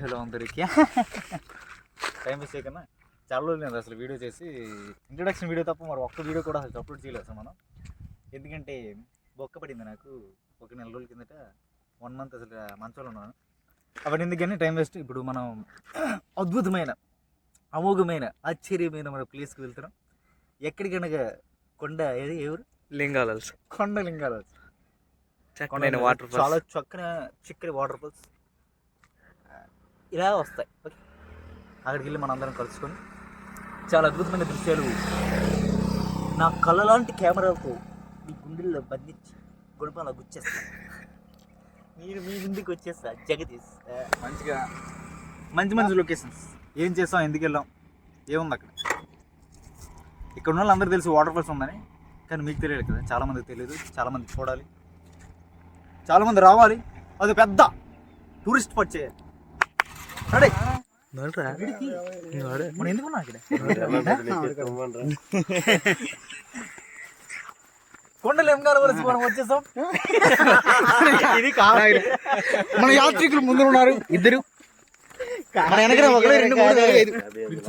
Hello అందరికీ. Time waste చేయకన్నా చాలా రోజులు లేదు అసలు వీడియో చేసి, ఇంట్రొడక్షన్ వీడియో తప్ప మరి ఒక్క వీడియో కూడా అసలు అప్లోడ్ చేయలేదు అసలు మనం. ఎందుకంటే బొక్క పడింది నాకు ఒక నెల రోజుల కిందట, 1 month అసలు మంచంలో ఉన్నాను. అవన్నీ ఎందుకని టైం వేస్ట్. ఇప్పుడు మనం అద్భుతమైన, అమోఘమైన, ఆశ్చర్యమైన మన ప్లేస్కి వెళ్తున్నాం. ఎక్కడికనగా కొండ ఏది ఎవరు లింగాలల్స్, కొండ లింగాలల్స్. వాటర్ ఫాల్స్, చాలా చిక్కని వాటర్ ఫాల్స్ ఇలా వస్తాయి. ఓకే, అక్కడికి వెళ్ళి మనం అందరం కలుసుకొని చాలా అద్భుతమైన దృశ్యాలు నా కళ్ళ లాంటి కెమెరాతో మీ గుండెల్లో బంధించి గుణపాల గుచ్చేస్తాను. మీరు మీ ముందుకు వచ్చేస్తా జగదీష్. మంచిగా మంచి లొకేషన్స్. ఏం చేస్తాం, ఎందుకు వెళ్ళాం, ఏముంది అక్కడ. ఇక్కడ ఉన్న వాళ్ళందరూ తెలుసు వాటర్ ఫాల్స్ ఉందని, కానీ మీకు తెలియదు కదా. చాలామందికి తెలియదు, చాలామంది చూడాలి, చాలామంది రావాలి. అది పెద్ద టూరిస్ట్ స్పాట్ చేయాలి. రెడీ మనం ఎందుకున్నా ఇక్కడ కొండలు ఎంగాల వలసి మనం వచ్చేసాం. ఇది కాదు, మన యాత్రికులు ముందు ఉన్నారు ఇద్దరు,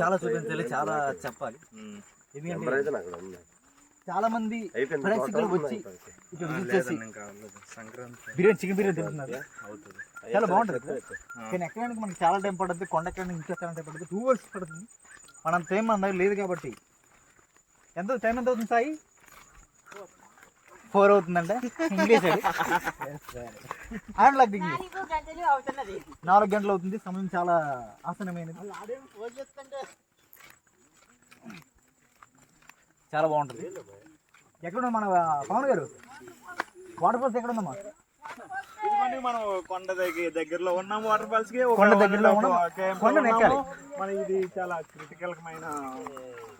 చాలా చూపించాలి, చాలా చెప్పాలి. ఎందుకంటే చాలా మంది ప్రేక్షకులు వచ్చి ఇక్కడ విజిట్ చేసి చికెన్ బిర్యానీ తింటున్నారు. చాలా బాగుంటుంది. కానీ ఎక్కడానికి మనకి చాలా టైం పడుతుంది. కొండ ఎక్కడానికి ఇంకా చాలా టైం పడుతుంది. 2 hours పడుతుంది. మనం టైం మన దగ్గర లేదు కాబట్టి. టైం ఎంత అవుతుంది సాయి? 4 అవుతుందంటే ఇంగ్లీష్ అది. 4 గంటలు అవుతుంది. సమయం చాలా ఆసనమైనది, చాలా బాగుంటుంది. ఎక్కడున్నా మన పవన్ గారు? వాటర్ ఫాల్స్ ఎక్కడ ఉందమ్మా? మనం కొండ దగ్గరలో ఉన్నాం. వాటర్ ఫాల్స్ కి కొండ దగ్గరలో ఉన్నాం. కొండను ఎక్కాలి. మన ఇది చాలా క్రిటికల్మైన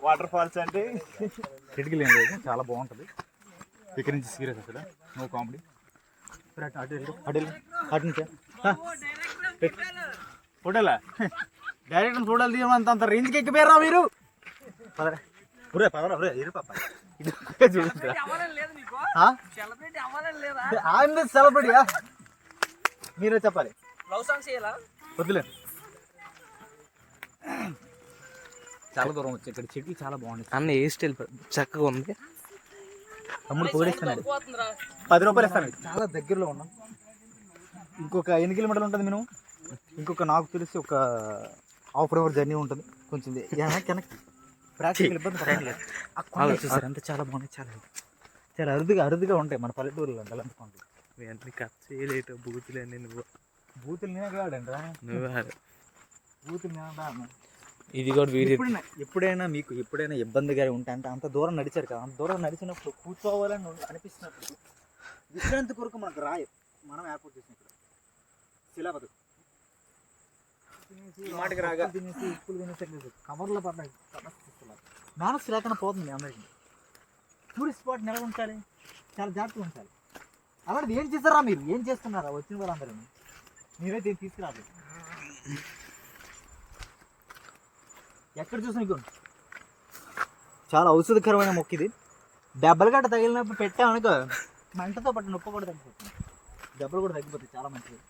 వాటర్ ఫాల్స్ అంటే క్రిటికల్ ఏం లేదు, చాలా బాగుంటుంది. ఇక్కడ నుంచి సీరియస్ అసలు నో కామెడీ. అటు నుంచి ఫోటోలా డైరెక్ట్ ఫోటోలు తీయమంత అంత రేంజ్కి ఎక్కిపోయారా మీరు? సెలబ్రిటీ మీరే చెప్పాలి. వద్దులే, చాలా దూరం వచ్చి ఇక్కడ చెట్లు చాలా బాగుంది. అన్న ఏ స్టైల్ చక్కగా ఉంది. తమ్ముడు పొగిడిస్తున్నాడు, 10 రూపాయలు ఇస్తాను. చాలా దగ్గరలో ఉన్నాం. ఇంకొక 8 కిలోమీటర్లు ఉంటుంది మినిమం. ఇంకొక నాకు తెలిసి ఒక 1/2 hour జర్నీ ఉంటుంది. కొంచెం వెనక్కి ప్రాక్టికల్ ఇబ్బంది పడలేదు. ఆ కొండ చూసారు అంతే, చాలా బాగుంది. చాలా అరుదుగా ఉంటాయి మన పల్లెటూరులో. అలాంటి కొండలు వెంటనే ఖర్చు చేయలేట. బూతులు అన్నీ బూతులు నేనే కాడండి రా, బూతులు నేనంటా. ఇది కూడా వీడియో. ఎప్పుడైనా మీకు ఎప్పుడైనా ఇబ్బందిగా ఉంటే అంటే అంత దూరం నడిచారు కదా, అంత దూరం నడిచినప్పుడు కూర్చోవాలని అనిపిస్తున్నప్పుడు విశ్రాంతి కొరకు మనకు మనం ఏర్పాటు చేసినప్పుడు శిలాపథకం మాటకి రాగా తినేసి ఉప్పులు తినేసి కవర్లో పడ్డాయి. మనసు లేకుండా పోతుంది అందరికీ. టూరిస్ట్ స్పాట్ నెలకొంచాలి, చాలా జాగ్రత్తగా ఉంచాలి. అలాంటిది ఏం చేస్తారా మీరు? ఏం చేస్తున్నారా వచ్చిన వాళ్ళందరూ? మీరైతే తీసుకురాలేదు. ఎక్కడ చూసిన మీకు చాలా ఔషధకరమైన మొక్క ఇది. దెబ్బలు గట్ట తగిలినప్పుడు పెట్టామనుకో మంటతో పట్టు నొప్పి కూడా తగ్గిపోతుంది, దెబ్బలు కూడా తగ్గిపోతాయి. చాలా మంచిది.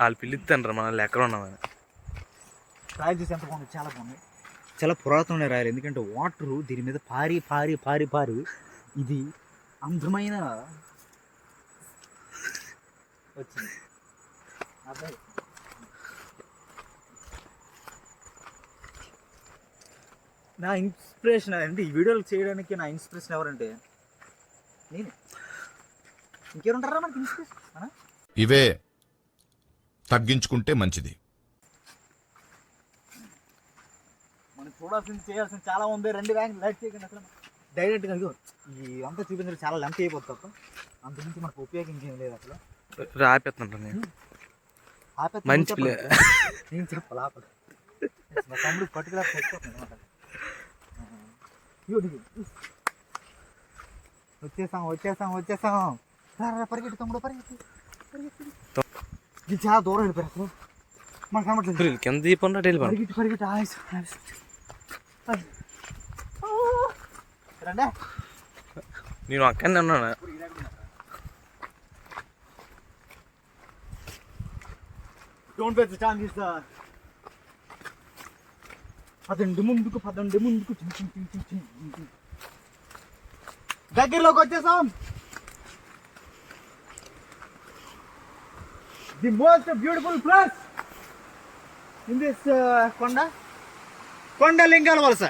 వాళ్ళు పిలుస్తాను మనల్ని ఎక్కడ ఉన్నామని. రాయలు చూసి ఎంత బాగుంది, చాలా బాగుంది. చాలా పురాతనమైన రాయలు. ఎందుకంటే వాటరు దీని మీద పారి ఇది అందమైన వచ్చింది. నా ఇన్స్పిరేషన్ అంటే ఈ వీడియోలు చేయడానికి నా ఇన్స్పిరేషన్ ఎవరంటే నేను. ఇంకేముంటారా మనకి ఇన్స్పిరేషన్? ఇవే తగ్గించుకుంటే మంచిది. మనం చూడాల్సింది చేయాల్సింది చాలా ఉంది. 2 బ్యాంక్ లైట్ చేయకండి అసలు. డైరెక్ట్గా ఈ అంతా చూపించాలి, చాలా లెంత్ అయిపోతుంది తప్ప అంతకుమించి మనకు ఉపయోగం ఇంకేం లేదు అసలు. ఆపేస్తుంటా మంచి నేను చెప్పాలి ఆపదు. మా తమ్ముడు పర్టికులర్ తెచ్చుకోతుంది అనమాట. వచ్చేసాం. పరిగెట్టు తమ్ముడు, పరిగెత్తి. ఇది చాలా దూరం వెళ్ళిపోయారు అసలు మనకు కనబట్లేదు. కింద దీపం పరిగెట్టి రండి. నేను అక్కడనే ఉన్నాను. Don't waste chance. పదండి ముందుకు. దగ్గరలోకి వచ్చేసాం. The most beautiful place in this కొండ లింగాల వలస.